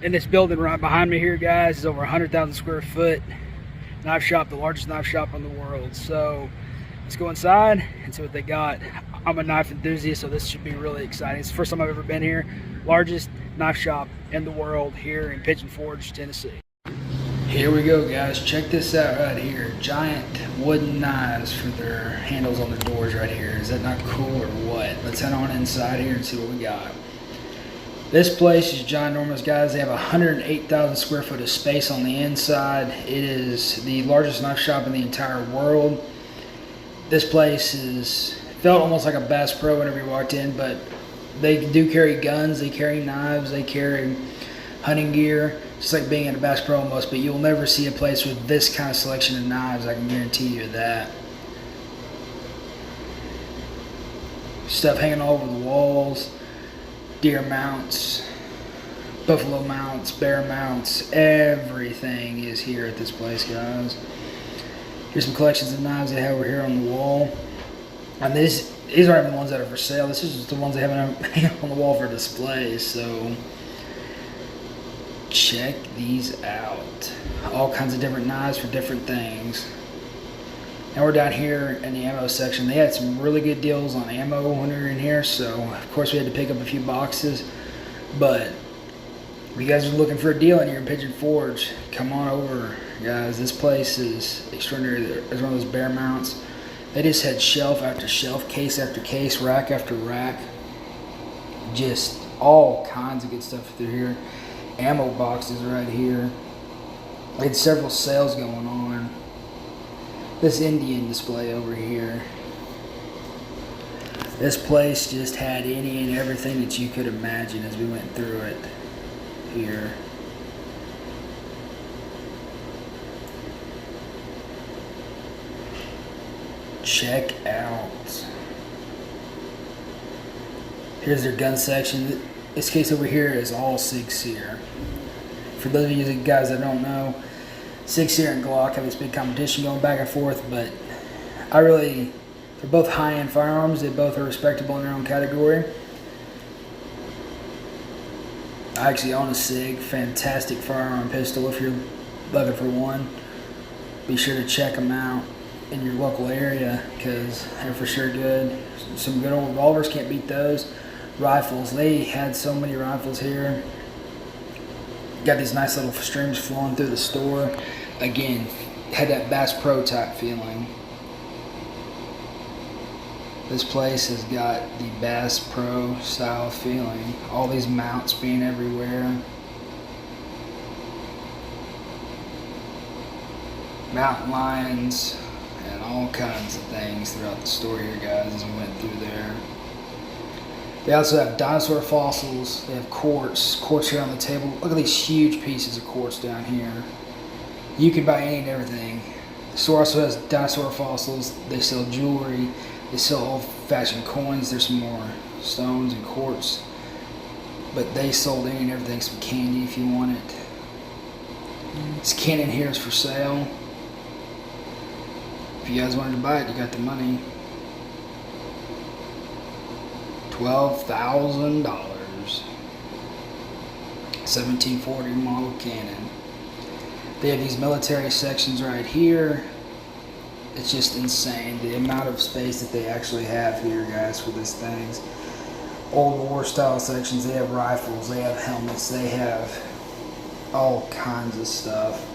in this building right behind me here, guys, is over 100,000 square foot knife shop, the largest knife shop in the world. So let's go inside and see what they got. I'm a knife enthusiast, so this should be really exciting. It's the first time I've ever been here. Largest knife shop in the world here in Pigeon Forge, Tennessee. Here we go, guys. Check this out right here. Giant wooden knives for their handles on their doors right here. Is that not cool or what? Let's head on inside here and see what we got. This place is ginormous, guys. They have 108,000 square foot of space on the inside. It is the largest knife shop in the entire world. This place felt almost like a Bass Pro whenever you walked in, but they do carry guns, they carry knives, they carry hunting gear, just like being at a Bass Pro almost, but you'll never see a place with this kind of selection of knives, I can guarantee you that. Stuff hanging all over the walls, deer mounts, buffalo mounts, bear mounts, everything is here at this place, guys. Here's some collections of knives they have over here on the wall. And these aren't even the ones that are for sale. This is just the ones they have on the wall for display. So check these out. All kinds of different knives for different things. Now we're down here in the ammo section. They had some really good deals on ammo when we were in here. So of course we had to pick up a few boxes. But if you guys are looking for a deal in here in Pigeon Forge, come on over, guys. This place is extraordinary. There's one of those bear mounts. They just had shelf after shelf, case after case, rack after rack. Just all kinds of good stuff through here. Ammo boxes right here. They had several sales going on. This Indian display over here. This place just had any and everything that you could imagine as we went through it here. Check out. Here's their gun section. This case over here is all Sqaure. For those of you guys that don't know, Sqaure and Glock have this big competition going back and forth, but they're both high-end firearms. They both are respectable in their own category. I actually own a Sig, fantastic firearm pistol. If you're looking for one, be sure to check them out in your local area because they're for sure good. Some good old revolvers, can't beat those. Rifles, they had so many rifles here. Got these nice little streams flowing through the store. Again, had that Bass Pro type feeling. This place has got the Bass Pro style feeling. All these mounts being everywhere. Mountain lions and all kinds of things throughout the store here, guys, as we went through there. They also have dinosaur fossils. They have quartz here on the table. Look at these huge pieces of quartz down here. You can buy any and everything. The store also has dinosaur fossils. They sell jewelry. They sell old-fashioned coins. There's some more stones and quartz. But they sold any and everything. Some candy if you want it. This cannon here is for sale. If you guys wanted to buy it, you got the money. $12,000. 1740 model cannon. They have these military sections right here. It's just insane the amount of space that they actually have here, guys, for these things. Old war style sections. They have rifles. They have helmets. They have all kinds of stuff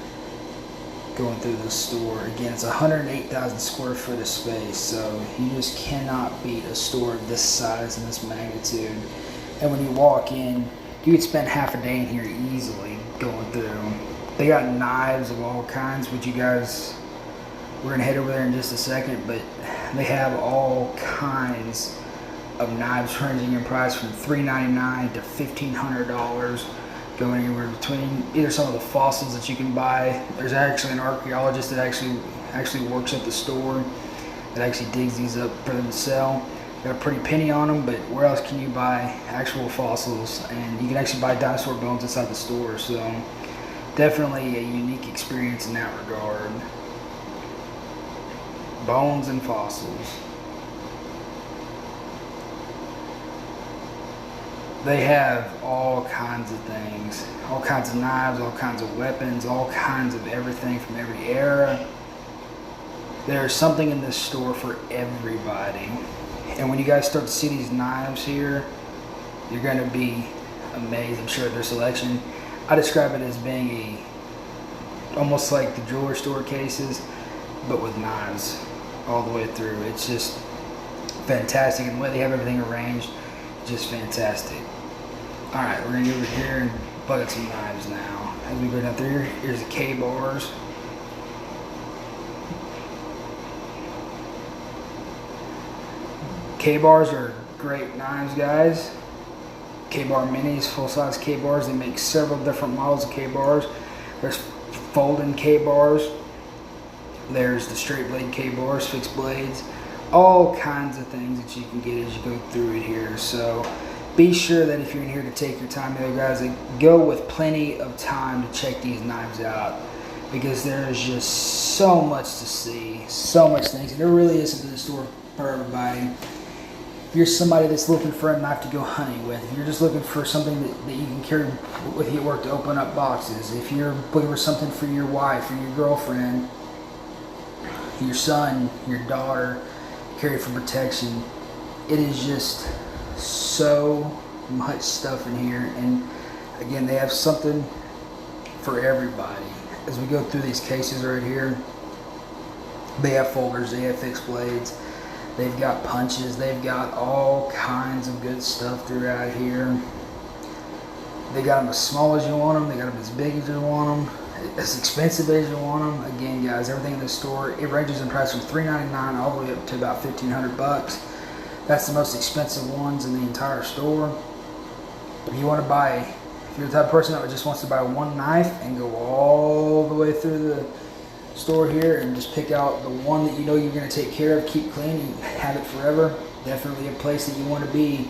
going through this store. Again, it's 108,000 square foot of space, so you just cannot beat a store of this size and this magnitude. And when you walk in, you could spend half a day in here easily going through. They got knives of all kinds, which you guys, we're gonna head over there in just a second, but they have all kinds of knives ranging in price from $399 to $1,500. Going anywhere between either some of the fossils that you can buy. There's actually an archaeologist that actually works at the store that actually digs these up for them to sell. Got a pretty penny on them, but where else can you buy actual fossils? And you can actually buy dinosaur bones inside the store, so definitely a unique experience in that regard. Bones and fossils. They have all kinds of things, all kinds of knives, all kinds of weapons, all kinds of everything from every era. There's something in this store for everybody. And when you guys start to see these knives here, you're going to be amazed, I'm sure, at their selection. I describe it as being almost like the jewelry store cases, but with knives all the way through. It's just fantastic, and the way they have everything arranged, just fantastic. All right, we're gonna go over here and plug in some knives now. As we go down through here, here's the K-bars. K-bars are great knives, guys. K-bar minis, full-size K-bars. They make several different models of K-bars. There's folding K-bars. There's the straight blade K-bars, fixed blades. All kinds of things that you can get as you go through it here. So be sure that if you're in here to take your time, guys, go with plenty of time to check these knives out, because there's just so much to see, so much things, and there really is something in the store for everybody. If you're somebody that's looking for a knife to go hunting with, if you're just looking for something that you can carry with you at work to open up boxes, if you're looking for something for your wife or your girlfriend, your son, your daughter, carry for protection, it is just so much stuff in here. And again, they have something for everybody. As we go through these cases right here, they have folders, they have fixed blades, they've got punches, they've got all kinds of good stuff throughout here. They got them as small as you want them, they got them as big as you want them, as expensive as you want them. Again, guys, everything in the store, it ranges in price from $3.99 all the way up to about $1,500. That's the most expensive ones in the entire store. If you want to buy, if you're the type of person that just wants to buy one knife and go all the way through the store here and just pick out the one that you know you're going to take care of, keep clean, and have it forever, definitely a place that you want to be,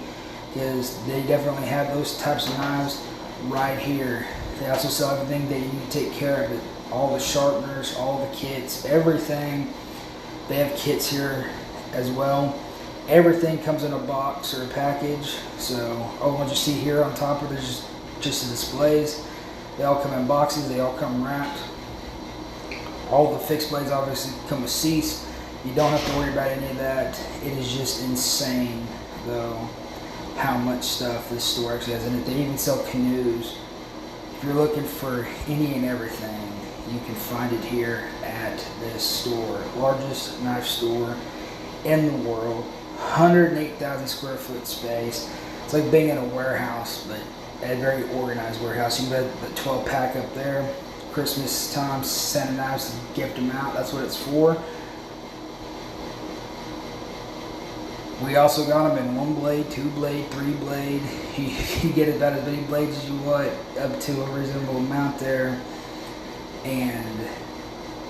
because they definitely have those types of knives right here. They also sell everything that you need to take care of it, all the sharpeners, all the kits, everything. They have kits here as well. Everything comes in a box or a package. So all the ones you see here on top are just the displays. They all come in boxes, they all come wrapped. All the fixed blades obviously come with cease. You don't have to worry about any of that. It is just insane though how much stuff this store actually has in it. They even sell canoes. If you're looking for any and everything, you can find it here at this store. Largest knife store in the world. 108,000 square foot space. It's like being in a warehouse, but a very organized warehouse. You can get the 12 pack up there. Christmas time, Santa knives, gift them out. That's what it's for. We also got them in 1 blade, 2 blade, 3 blade. You get about as many blades as you want, up to a reasonable amount there. And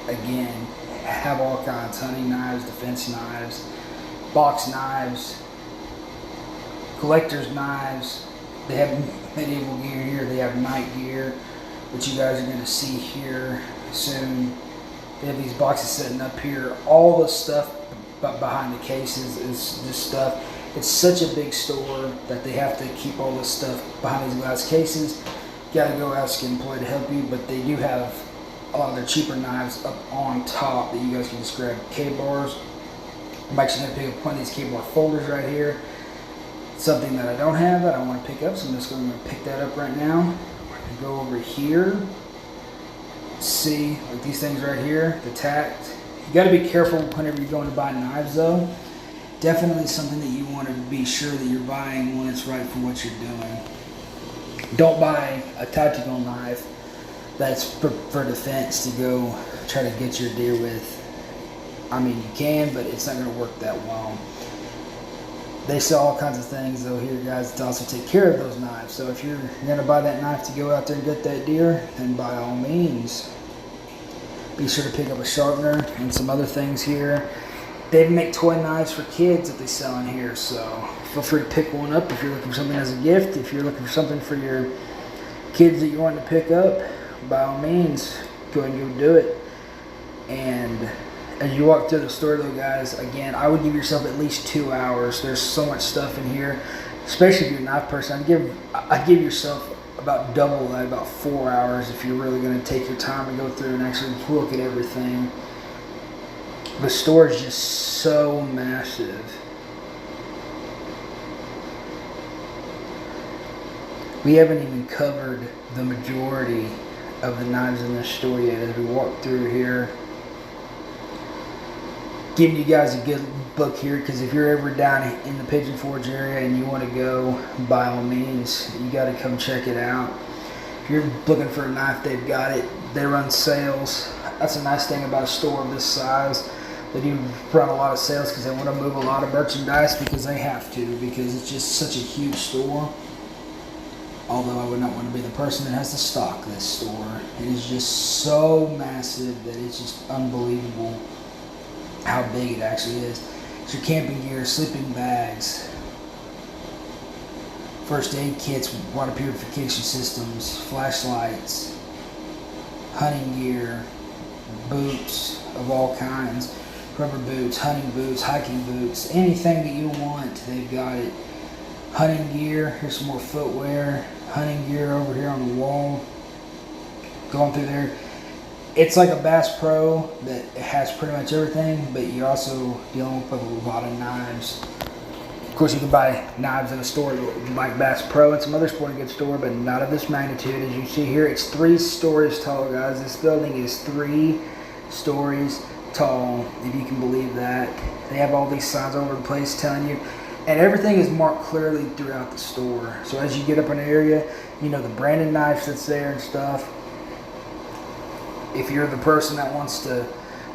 again, have all kinds: hunting knives, defense knives, box knives, collector's knives. They have medieval gear here. They have night gear, which you guys are going to see here soon. They have these boxes sitting up here. All the stuff behind the cases is this stuff. It's such a big store that they have to keep all this stuff behind these glass cases. You got to go ask an employee to help you, but they do have a lot of their cheaper knives up on top that you guys can just grab. K-bars. I'm actually going to pick up one of these K-bar folders right here. Something that I don't have that I want to pick up, so I'm just going to pick that up right now. Go over here. See, like these things right here, the tact. You got to be careful whenever you're going to buy knives though. Definitely something that you want to be sure that you're buying when it's right for what you're doing. Don't buy a tactical knife that's for defense to go try to get your deer with. I mean, you can, but it's not going to work that well. They sell all kinds of things though here, guys, to also take care of those knives. So if you're going to buy that knife to go out there and get that deer, then by all means, be sure to pick up a sharpener and some other things here. They make toy knives for kids that they sell in here, so feel free to pick one up if you're looking for something as a gift. If you're looking for something for your kids that you want to pick up, by all means, go ahead and go do it. And as you walk through the store though, guys, again, I would give yourself at least 2 hours. There's so much stuff in here, especially if you're a knife person, I'd give yourself about double that, about 4 hours, if you're really going to take your time and go through and actually look at everything. The store is just so massive. We haven't even covered the majority of the knives in this store yet as we walk through here. Giving you guys a good look here, because if you're ever down in the Pigeon Forge area and you want to go, by all means, you got to come check it out. If you're looking for a knife, they've got it. They run sales. That's a nice thing about a store of this size. They do run a lot of sales because they want to move a lot of merchandise, because they have to, because it's just such a huge store. Although I would not want to be the person that has to stock this store. It is just so massive that it's just unbelievable how big it actually is. It's your camping gear, sleeping bags, first aid kits, water purification systems, flashlights, hunting gear, boots of all kinds, rubber boots, hunting boots, hiking boots, anything that you want, they've got it. Hunting gear, here's some more footwear, hunting gear over here on the wall. Going through there, it's like a Bass Pro that has pretty much everything, but you're also dealing with a lot of knives. Of course, you can buy knives in a store like Bass Pro and some other sporting goods store, but not of this magnitude. As you see here, it's 3 stories tall, guys. This building is 3 stories tall, if you can believe that. They have all these signs all over the place telling you, and everything is marked clearly throughout the store. So as you get up in an area, you know the branded knives that's there and stuff. If you're the person that wants to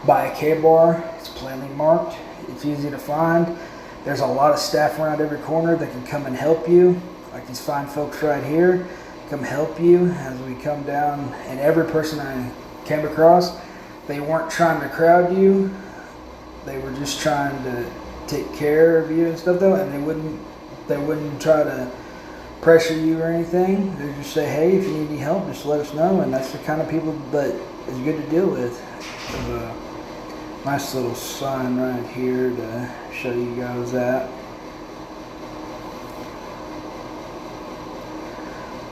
buy a K-bar, it's plainly marked. It's easy to find. There's a lot of staff around every corner that can come and help you. Like these fine folks right here, come help you as we come down. And every person I came across, they weren't trying to crowd you. They were just trying to take care of you and stuff though, and they wouldn't try to pressure you or anything. They just say, hey, if you need any help, just let us know. And that's the kind of people that is good to deal with. There's a nice little sign right here to show you guys that.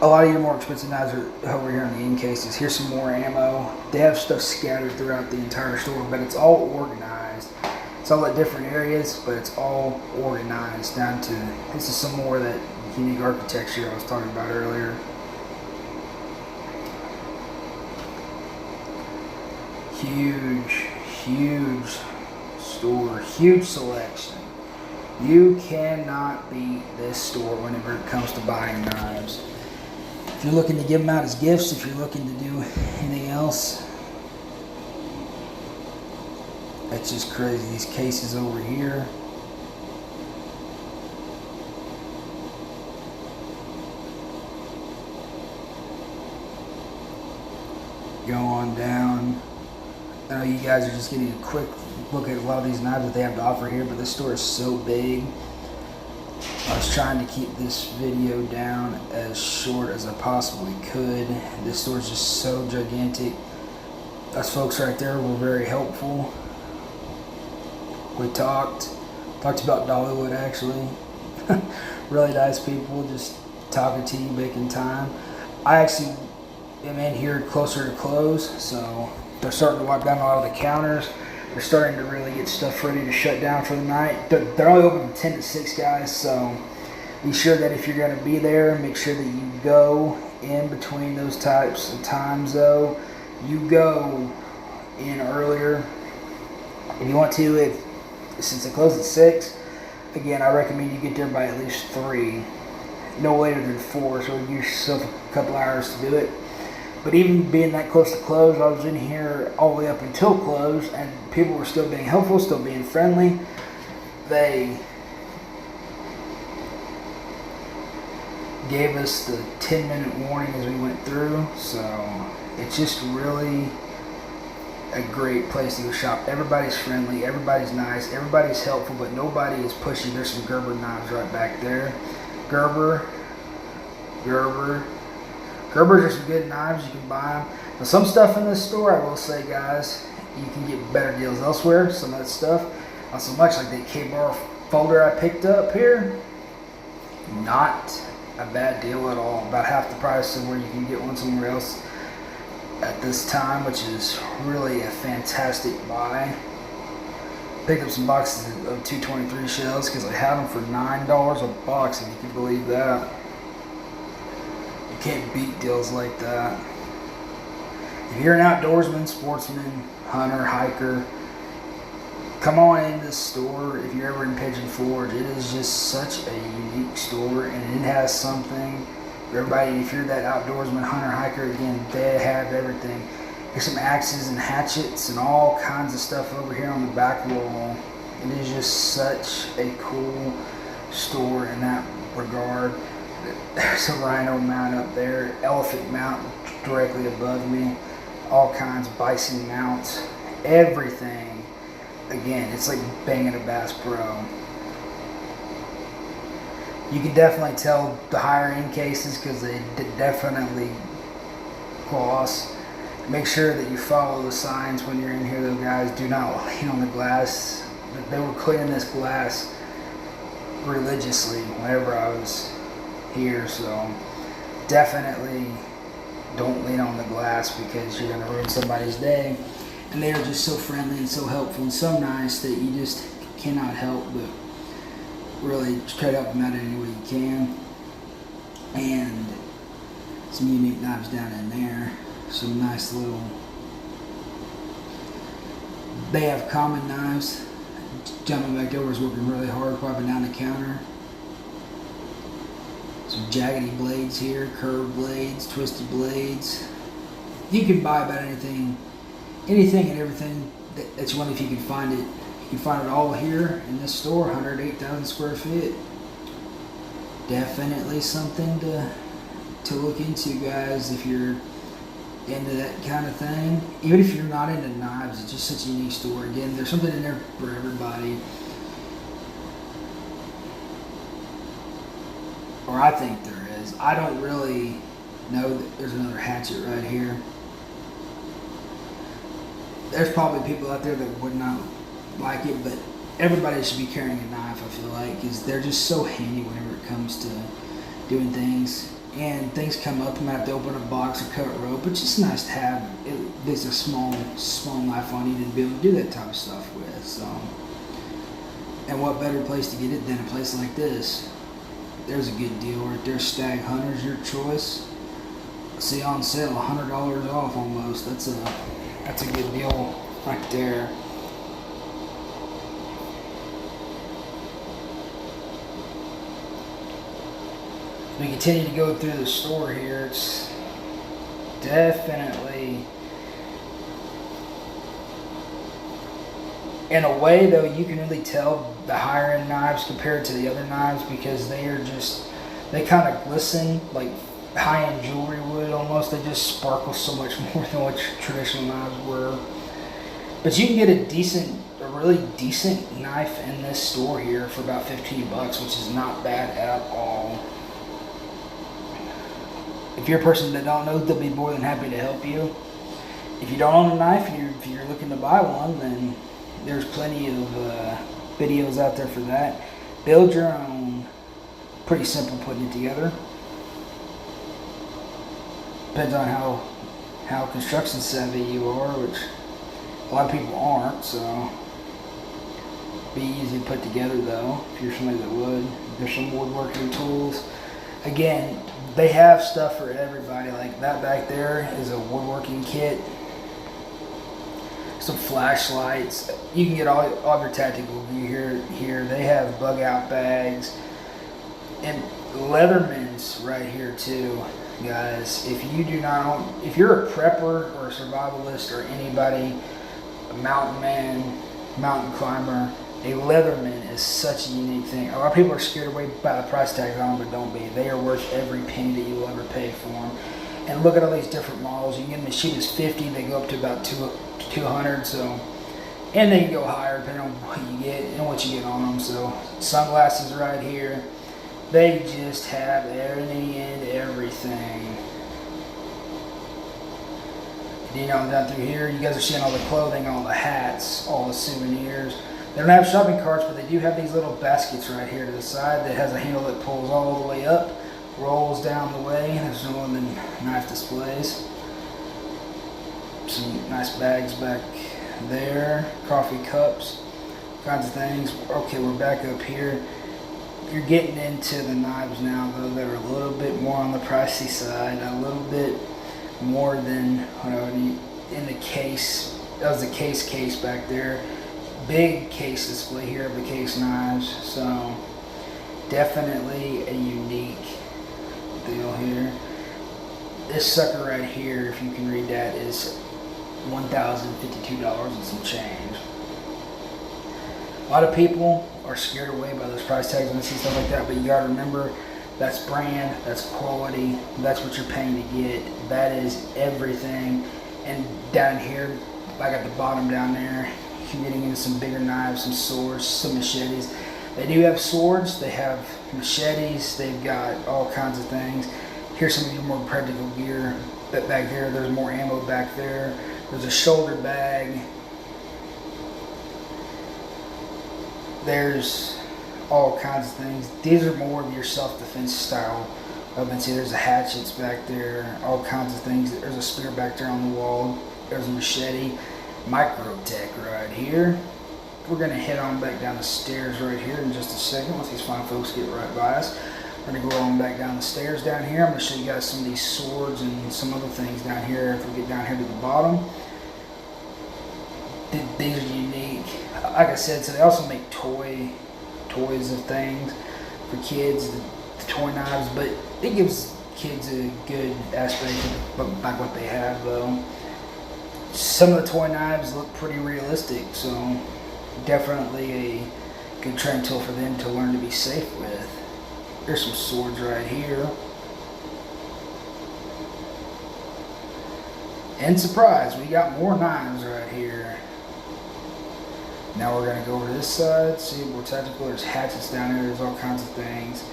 A lot of your more expensive knives are over here on the end cases. Here's some more ammo. They have stuff scattered throughout the entire store, but it's all organized. It's all at different areas, but it's all organized down to, this is some more of that unique architecture I was talking about earlier. Huge store, huge selection. You cannot beat this store whenever it comes to buying knives. If you're looking to give them out as gifts, if you're looking to do anything else, it's just crazy. These cases over here. Go on down. I know you guys are just getting a quick look at a lot of these knives that they have to offer here, but this store is so big. I was trying to keep this video down as short as I possibly could. This store is just so gigantic. Us folks right there were very helpful. We talked about Dollywood actually. Really nice people, just talking to you, making time. I actually am in here closer to close, so they're starting to wipe down a lot of the counters. They're starting to really get stuff ready to shut down for the night. They're only open from 10 to 6, guys, so be sure that if you're going to be there, make sure that you go in between those types of times, though. You go in earlier. If you want to, since they close at 6, again, I recommend you get there by at least 3. No later than 4, so give yourself a couple hours to do it. But even being that close to close, I was in here all the way up until close, and people were still being helpful, still being friendly. They gave us the 10-minute warning as we went through, so it's just really a great place to go shop. Everybody's friendly, everybody's nice, everybody's helpful, but nobody is pushy. There's some Gerber knives right back there. Gerbers are some good knives. You can buy them. Now, some stuff in this store, I will say, guys, you can get better deals elsewhere. Some of that stuff, not so much. Like that K-bar folder I picked up here. not a bad deal at all. About half the price of where you can get one somewhere else at this time, which is really a fantastic buy. Picked up some boxes of 223 shells because I had them for $9 a box, if you can believe that. You can't beat deals like that. If you're an outdoorsman, sportsman, hunter, hiker, come on into this store. If you're ever in Pigeon Forge, it is just such a unique store, and it has something for everybody. If you're that outdoorsman, hunter, hiker, again, they have everything. There's some axes and hatchets and all kinds of stuff over here on the back wall. It is just such a cool store in that regard. There's a rhino mount up there, elephant mount directly above me, all kinds of bison mounts, everything. Again, it's like banging a Bass Pro. You can definitely tell the higher end cases because they definitely gloss. Make sure that you follow the signs when you're in here though, guys. Do not lean on the glass. They were cleaning this glass religiously whenever I was here, so definitely don't lean on the glass because you're going to ruin somebody's day. And they are just so friendly and so helpful and so nice that you just cannot help but really try to help them out any way you can. And some unique knives down in there. Some nice little, they have common knives. Gentleman back there was working really hard wiping down the counter. Some jaggedy blades here, curved blades, twisted blades. You can buy about anything and everything that you want if you can find it. You can find it all here in this store, 108,000 square feet. Definitely something to look into, guys, if you're into that kind of thing. Even if you're not into knives, it's just such a unique store. Again, there's something in there for everybody. Or I think there is. I don't really know that there's another hatchet right here. There's probably people out there that would not like it, but everybody should be carrying a knife, I feel like, because they're just so handy whenever it comes to doing things. And things come up, you might have to open a box or cut rope. It's just nice to have there's a small knife on you to be able to do that type of stuff with. So, and what better place to get it than a place like this? There's a good deal right there. Stag Hunters, your choice. See on sale, $100 off almost. That's a good deal right there. We continue to go through the store here. It's definitely, in a way though, you can really tell the higher end knives compared to the other knives because they kind of glisten like high end jewelry would almost. They just sparkle so much more than what traditional knives were. But you can get a really decent knife in this store here for about $15, which is not bad at all. If you're a person that don't know, they'll be more than happy to help you. If you don't own a knife, if you're looking to buy one, then there's plenty of videos out there for that. Build your own. Pretty simple putting it together. Depends on how construction savvy you are, which a lot of people aren't, so be easy to put together though, if you're somebody that would. There's some woodworking tools. Again, they have stuff for everybody. Like that back there is a woodworking kit. Some flashlights. You can get all your tactical gear here. They have bug out bags. And Leatherman's right here too, guys. If you're a prepper or a survivalist or anybody, a mountain man, mountain climber, a Leatherman is such a unique thing. A lot of people are scared away by the price tag on them, but don't be. They are worth every penny that you will ever pay for them. And look at all these different models. You can get them as cheap as $50. They go up to about $200. So, and they can go higher depending on what you get and what you get on them. So, sunglasses right here. They just have any and everything. You know, down through here, you guys are seeing all the clothing, all the hats, all the souvenirs. They don't have shopping carts, but they do have these little baskets right here to the side that has a handle that pulls all the way up, rolls down the way. There's no more than knife displays. Some nice bags back there, coffee cups, kinds of things. Okay, we're back up here. You're getting into the knives now, though, that are a little bit more on the pricey side, a little bit more than what I would need in the case. That was the case back there. Big case display here of the case knives, so definitely a unique deal here. This sucker right here, if you can read that, is $1,052 and some change. A lot of people are scared away by those price tags when they see stuff like that, but you gotta remember, that's brand, that's quality, that's what you're paying to get. That is everything. And down here, like at the bottom down there, you're getting into some bigger knives, some swords, some machetes. They do have swords, they have machetes, they've got all kinds of things. Here's some of your more practical gear. But back there, there's more ammo back there. There's a shoulder bag. There's all kinds of things. These are more of your self-defense style. See, there's a hatchets back there, all kinds of things. There's a spear back there on the wall. There's a machete. Microtech right here. We're going to head on back down the stairs right here in just a second once these fine folks get right by us. We're going to go on back down the stairs down here. I'm going to show you guys some of these swords and some other things down here if we get down here to the bottom. These are unique. Like I said, so they also make toys of things for kids, the toy knives, but it gives kids a good aspect of like what they have though. Some of the toy knives look pretty realistic, so definitely a good training tool for them to learn to be safe with. There's some swords right here. And surprise, we got more knives right here. Now we're going to go over to this side, see more tactical. There's hatchets down there, there's all kinds of things.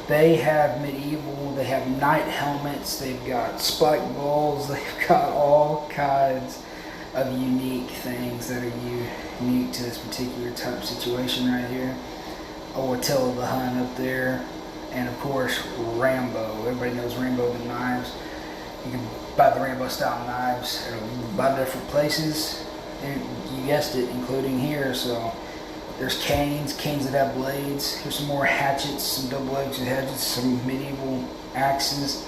They have medieval, they have knight helmets, they've got spike balls, they've got all kinds of unique things that are unique to this particular type of situation right here. Attila the Hun up there, and of course Rambo. Everybody knows Rambo the knives. You can buy the Rambo style knives at a lot of different places, and you guessed it, including here. So there's canes that have blades. Here's some more hatchets, some double-edged hatchets, some medieval axes.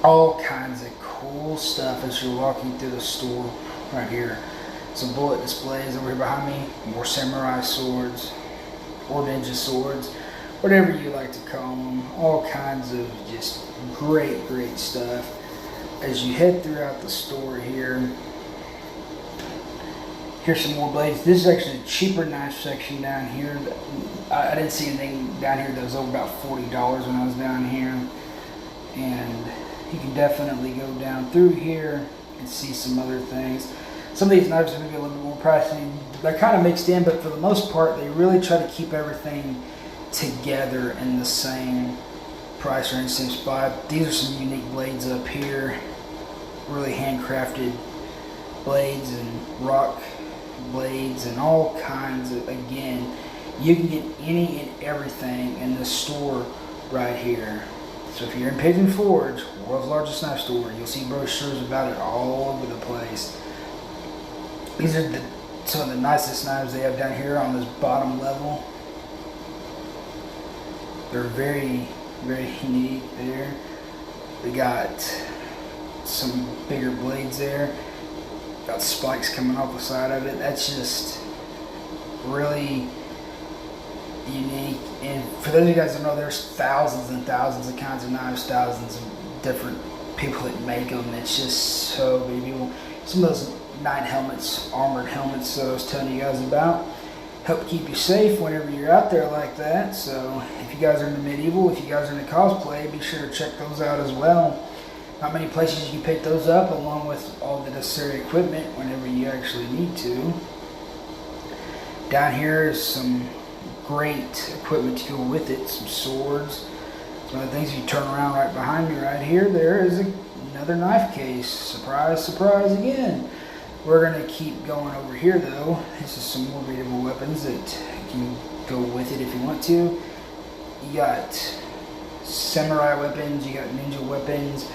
All kinds of cool stuff as you're walking through the store right here. Some bullet displays over here behind me. More samurai swords or ninja swords, whatever you like to call them. All kinds of just great stuff. As you head throughout the store here, here's some more blades. This is actually a cheaper knife section down here. I didn't see anything down here that was over about $40 when I was down here. And you can definitely go down through here and see some other things. Some of these knives are going to be a little bit more pricey. They're kind of mixed in, but for the most part, they really try to keep everything together in the same price range, same spot. These are some unique blades up here. Really handcrafted blades and rock blades and all kinds of, again, you can get any and everything in this store right here. So if you're in Pigeon Forge, world's largest knife store, you'll see brochures about it all over the place. These are some of the nicest knives they have down here on this bottom level. They're very unique there. They got some bigger blades there. Got spikes coming off the side of it. That's just really unique. And for those of you guys that know, there's thousands and thousands of kinds of knives, thousands of different people that make them. It's just so beautiful. Some of those knight helmets, armored helmets that I was telling you guys about, help keep you safe whenever you're out there like that. So if you guys are into medieval, if you guys are into cosplay, be sure to check those out as well. Not many places you can pick those up, along with all the necessary equipment whenever you actually need to. Down here is some great equipment to go with it, some swords. Some of the things, if you turn around right behind me right here, there is another knife case. Surprise, surprise again. We're gonna keep going over here though. This is some more readable weapons that can go with it if you want to. You got samurai weapons, you got ninja weapons,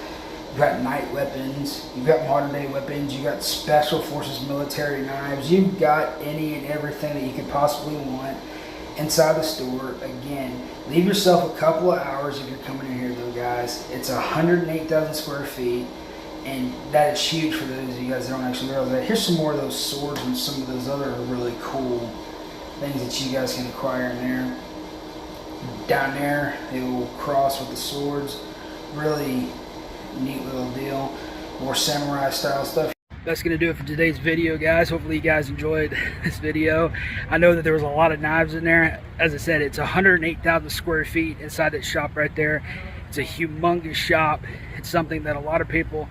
you got night weapons, you got modern day weapons, you got special forces military knives. You've got any and everything that you could possibly want inside the store. Again, leave yourself a couple of hours if you're coming in here though, guys. It's 108,000 square feet. And that is huge for those of you guys that don't actually realize that. Here's some more of those swords and some of those other really cool things that you guys can acquire in there. Down there, they will cross with the swords. Really neat little deal. More samurai style stuff. That's going to do it for today's video, guys. Hopefully you guys enjoyed this video. I know that there was a lot of knives in there. As I said, it's 108,000 square feet inside that shop right there. It's a humongous shop. It's something that a lot of people,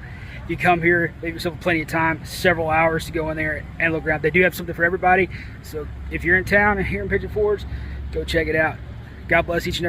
you come here, leave yourself plenty of time, several hours to go in there and look around. They do have something for everybody. So if you're in town and here in Pigeon Forge, go check it out. God bless each and every